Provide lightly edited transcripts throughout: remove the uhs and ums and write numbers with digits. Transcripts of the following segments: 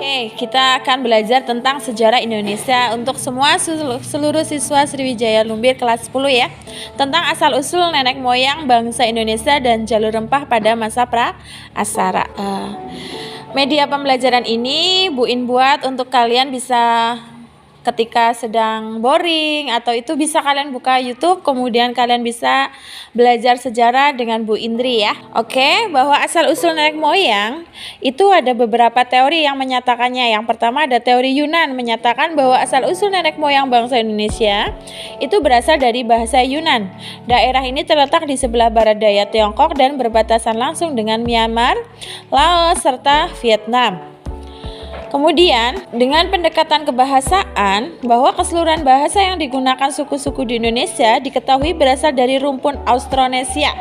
Oke, kita akan belajar tentang sejarah Indonesia untuk semua seluruh siswa Sriwijaya Lumbir kelas 10 ya. Tentang asal-usul nenek moyang bangsa Indonesia dan jalur rempah pada masa pra-asara. Media pembelajaran ini Bu In buat untuk kalian bisa ketika sedang boring atau itu bisa kalian buka YouTube, kemudian kalian bisa belajar sejarah dengan Bu Indri ya. Oke, bahwa asal-usul nenek moyang itu ada beberapa teori yang menyatakannya. Yang pertama ada teori Yunan menyatakan bahwa asal-usul nenek moyang bangsa Indonesia itu berasal dari bahasa Yunan. Daerah ini terletak di sebelah barat daya Tiongkok dan berbatasan langsung dengan Myanmar, Laos, serta Vietnam. Kemudian, dengan pendekatan kebahasaan, bahwa keseluruhan bahasa yang digunakan suku-suku di Indonesia diketahui berasal dari rumpun Austronesia.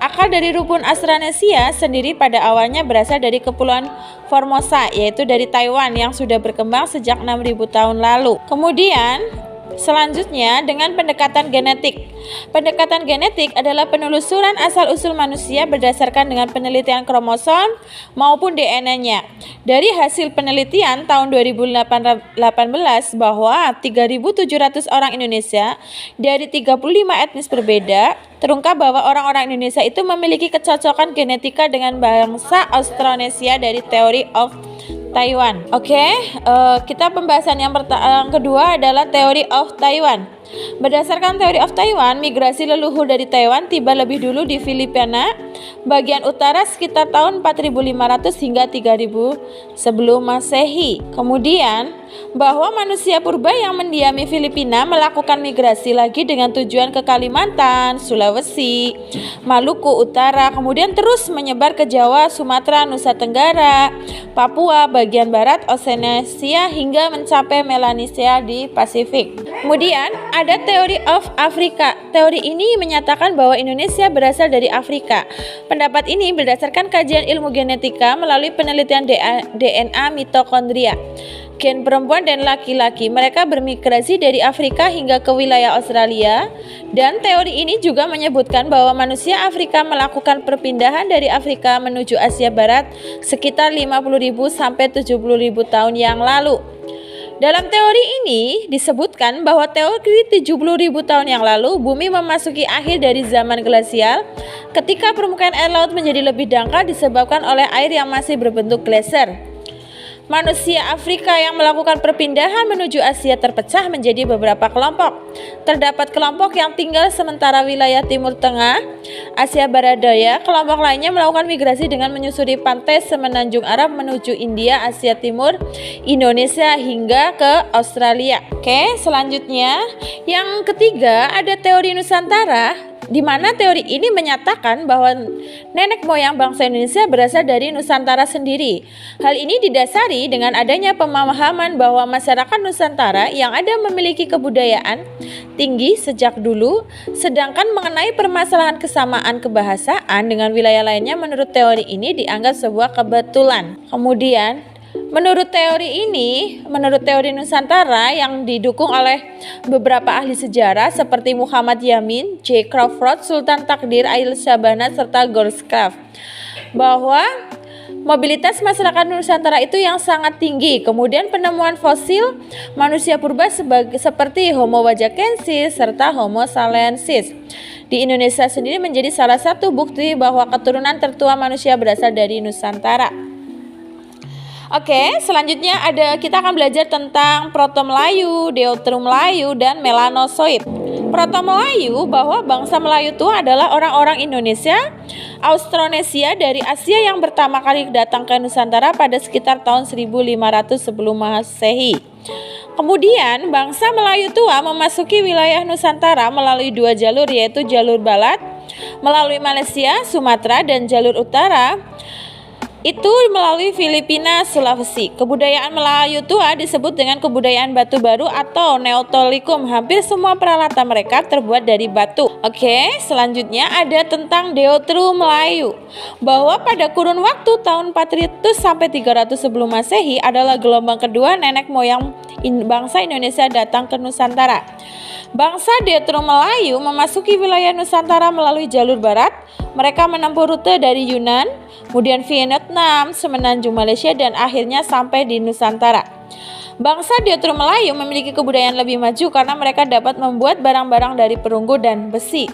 Akar dari rumpun Austronesia sendiri pada awalnya berasal dari Kepulauan Formosa, yaitu dari Taiwan yang sudah berkembang sejak 6.000 tahun lalu. Kemudian, selanjutnya dengan pendekatan genetik. Pendekatan genetik adalah penelusuran asal-usul manusia berdasarkan dengan penelitian kromosom maupun DNA-nya. Dari hasil penelitian tahun 2018 bahwa 3.700 orang Indonesia dari 35 etnis berbeda terungkap bahwa orang-orang Indonesia itu memiliki kecocokan genetika dengan bangsa Austronesia dari Theory of Taiwan. Kita pembahasan yang kedua adalah Theory of Taiwan. Berdasarkan Theory of Taiwan, migrasi leluhur dari Taiwan tiba lebih dulu di Filipina bagian utara sekitar tahun 4.500 hingga 3.000 sebelum Masehi. Kemudian, bahwa manusia purba yang mendiami Filipina melakukan migrasi lagi dengan tujuan ke Kalimantan, Sulawesi, Maluku Utara, kemudian terus menyebar ke Jawa, Sumatera, Nusa Tenggara, Papua, bagian barat Oseanesia hingga mencapai Melanesia di Pasifik. Kemudian ada Theory of Afrika. Teori ini menyatakan bahwa Indonesia berasal dari Afrika. Pendapat ini berdasarkan kajian ilmu genetika melalui penelitian DNA mitokondria. Gen perempuan dan laki-laki mereka bermigrasi dari Afrika hingga ke wilayah Australia, dan teori ini juga menyebutkan bahwa manusia Afrika melakukan perpindahan dari Afrika menuju Asia Barat sekitar 50.000 sampai 70.000 tahun yang lalu. Dalam teori ini disebutkan bahwa teori 70.000 tahun yang lalu bumi memasuki akhir dari zaman glasial ketika permukaan air laut menjadi lebih dangkal disebabkan oleh air yang masih berbentuk gletser. Manusia Afrika yang melakukan perpindahan menuju Asia terpecah menjadi beberapa kelompok. Terdapat kelompok yang tinggal sementara wilayah Timur Tengah, Asia Barat Daya. Kelompok lainnya melakukan migrasi dengan menyusuri pantai semenanjung Arab menuju India, Asia Timur, Indonesia hingga ke Australia. Selanjutnya yang ketiga ada teori Nusantara, di mana teori ini menyatakan bahwa nenek moyang bangsa Indonesia berasal dari Nusantara sendiri. Hal ini didasari dengan adanya pemahaman bahwa masyarakat Nusantara yang ada memiliki kebudayaan tinggi sejak dulu, sedangkan mengenai permasalahan kesamaan kebahasaan dengan wilayah lainnya menurut teori ini dianggap sebuah kebetulan. Kemudian menurut teori Nusantara yang didukung oleh beberapa ahli sejarah seperti Muhammad Yamin, J. Crawford, Sultan Takdir, Ail Syabana, serta Goldcraft, bahwa mobilitas masyarakat Nusantara itu yang sangat tinggi. Kemudian penemuan fosil manusia purba seperti Homo wajakensis serta Homo salensis di Indonesia sendiri menjadi salah satu bukti bahwa keturunan tertua manusia berasal dari Nusantara. Selanjutnya kita akan belajar tentang Proto-Melayu, Deutero-Melayu, dan Melanozoik. Proto-Melayu bahwa bangsa Melayu itu adalah orang-orang Indonesia, Austronesia dari Asia yang pertama kali datang ke Nusantara pada sekitar tahun 1.500 sebelum Masehi. Kemudian bangsa Melayu tua memasuki wilayah Nusantara melalui dua jalur, yaitu jalur barat melalui Malaysia, Sumatera, dan jalur utara itu melalui Filipina, Sulawesi. Kebudayaan Melayu tua disebut dengan kebudayaan batu baru atau Neolitikum. Hampir semua peralatan mereka terbuat dari batu. Selanjutnya ada tentang Deutero Melayu, bahwa pada kurun waktu tahun 400 sampai 300 sebelum Masehi adalah gelombang kedua nenek moyang bangsa Indonesia datang ke Nusantara. Bangsa Deutero Melayu memasuki wilayah Nusantara melalui jalur barat Mereka menempuh rute dari Yunan, kemudian Vietnam, semenanjung Malaysia, dan akhirnya sampai di Nusantara. Bangsa Diotro Melayu memiliki kebudayaan lebih maju karena mereka dapat membuat barang-barang dari perunggu dan besi.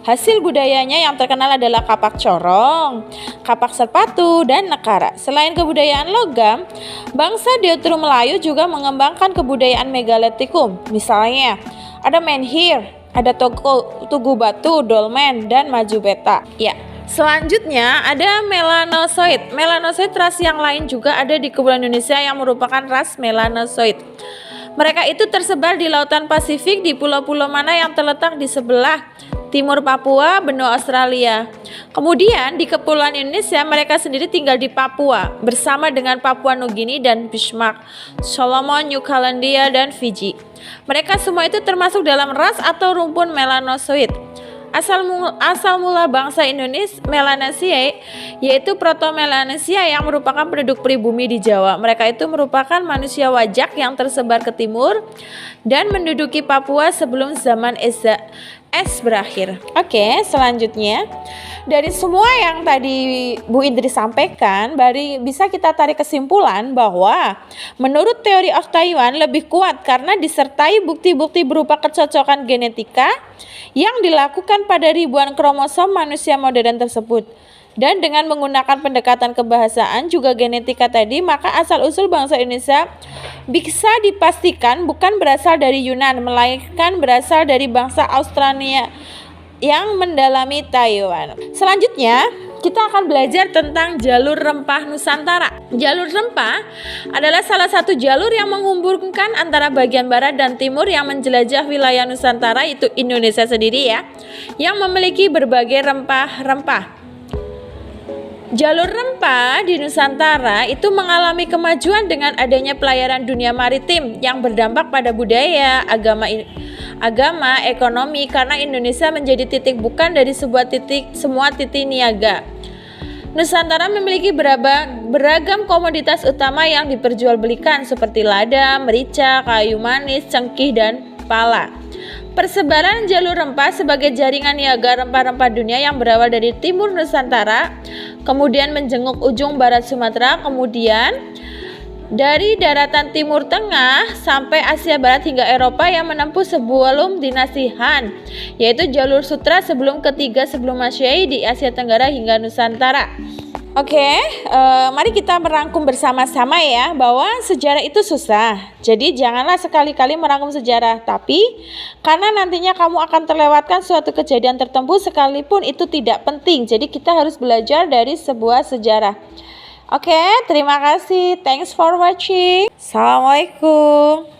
Hasil budayanya yang terkenal adalah kapak corong, kapak serpatu, dan nekara. Selain kebudayaan logam, bangsa Diotro Melayu juga mengembangkan kebudayaan megalitikum. Misalnya, ada menhir, ada tugu batu, dolmen, dan maju peta. Ya, selanjutnya ada melanosoid. Melanosoid ras yang lain juga ada di Kepulauan Indonesia yang merupakan ras melanosoid. Mereka itu tersebar di Lautan Pasifik di pulau-pulau mana yang terletak di sebelah timur Papua, benua Australia. Kemudian di Kepulauan Indonesia mereka sendiri tinggal di Papua bersama dengan Papua Nugini dan Bismarck, Solomon, New Caledonia, dan Fiji. Mereka semua itu termasuk dalam ras atau rumpun melanosoid. Asal mula bangsa Indonesia Melanesia yaitu Proto-Melanesia yang merupakan penduduk pribumi di Jawa. Mereka itu merupakan manusia wajak yang tersebar ke timur dan menduduki Papua sebelum zaman es berakhir. Oke, selanjutnya dari semua yang tadi Bu Indri sampaikan, bisa kita tarik kesimpulan bahwa menurut teori of Taiwan lebih kuat karena disertai bukti-bukti berupa kecocokan genetika yang dilakukan pada ribuan kromosom manusia modern tersebut. Dan dengan menggunakan pendekatan kebahasaan juga genetika tadi, maka asal-usul bangsa Indonesia bisa dipastikan bukan berasal dari Yunan, melainkan berasal dari bangsa Australia yang mendalami Taiwan. Selanjutnya, kita akan belajar tentang jalur rempah Nusantara. Jalur rempah adalah salah satu jalur yang menghubungkan antara bagian barat dan timur yang menjelajah wilayah Nusantara, itu Indonesia sendiri ya, yang memiliki berbagai rempah-rempah. Jalur rempah di Nusantara itu mengalami kemajuan dengan adanya pelayaran dunia maritim yang berdampak pada budaya, agama, ekonomi, karena Indonesia menjadi titik bukan dari semua titik niaga. Nusantara memiliki beragam komoditas utama yang diperjualbelikan seperti lada, merica, kayu manis, cengkih, dan pala. Persebaran jalur rempah sebagai jaringan niaga rempah-rempah dunia yang berawal dari timur Nusantara, kemudian menjenguk ujung barat Sumatera, kemudian dari daratan Timur Tengah sampai Asia Barat hingga Eropa yang menempuh sebelum dinasti Han, yaitu jalur sutra sebelum ketiga sebelum Masehi di Asia Tenggara hingga Nusantara. Oke, mari kita merangkum bersama-sama ya bahwa sejarah itu susah. Jadi janganlah sekali-kali merangkum sejarah, tapi karena nantinya kamu akan terlewatkan suatu kejadian tertentu sekalipun itu tidak penting. Jadi kita harus belajar dari sebuah sejarah. Oke, terima kasih. Thanks for watching. Assalamualaikum.